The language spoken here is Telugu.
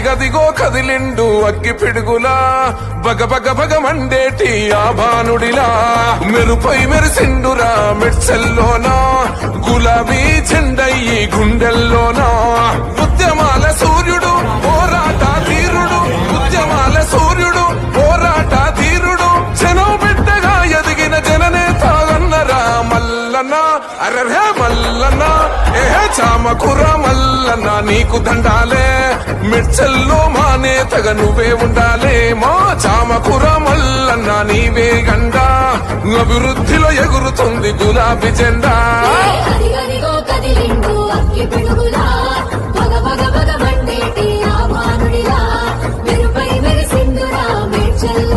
అదిగదిగో కదిలిండు అగ్గి పిడుగులా బగ బగ బగ మండేటి ఆ భానుడిలా మెరుపై మెరిసిండురా మెడ్సెల్లోనా గులాబీ చెండయ్యి గుండెల్లోనా ఉద్యమాల సూర్యుడు పోరాట ధీరుడు ఉద్యమాల సూర్యుడు పోరాట ధీరుడు జనం బిడ్డగా ఎదిగిన జననేత అన్నరా మల్లన్న అరరే మల్లన్న ఏహే చామకుర మల్లన్న నీకు దండాలే మిడ్చల్లో మా నేతగా నువ్వే ఉండాలే మా చామకుర మల్లన్న నీవే గండా అభివృద్ధిలో ఎగురుతుంది గులాబీ జెండా అదిగదిగో కదిలిండు అగ్గి పిడుగులా బగ బగ బగ మండేటి ఆ భానుడిలా మెరుపై మెరిసిండురా మేడ్చల్లో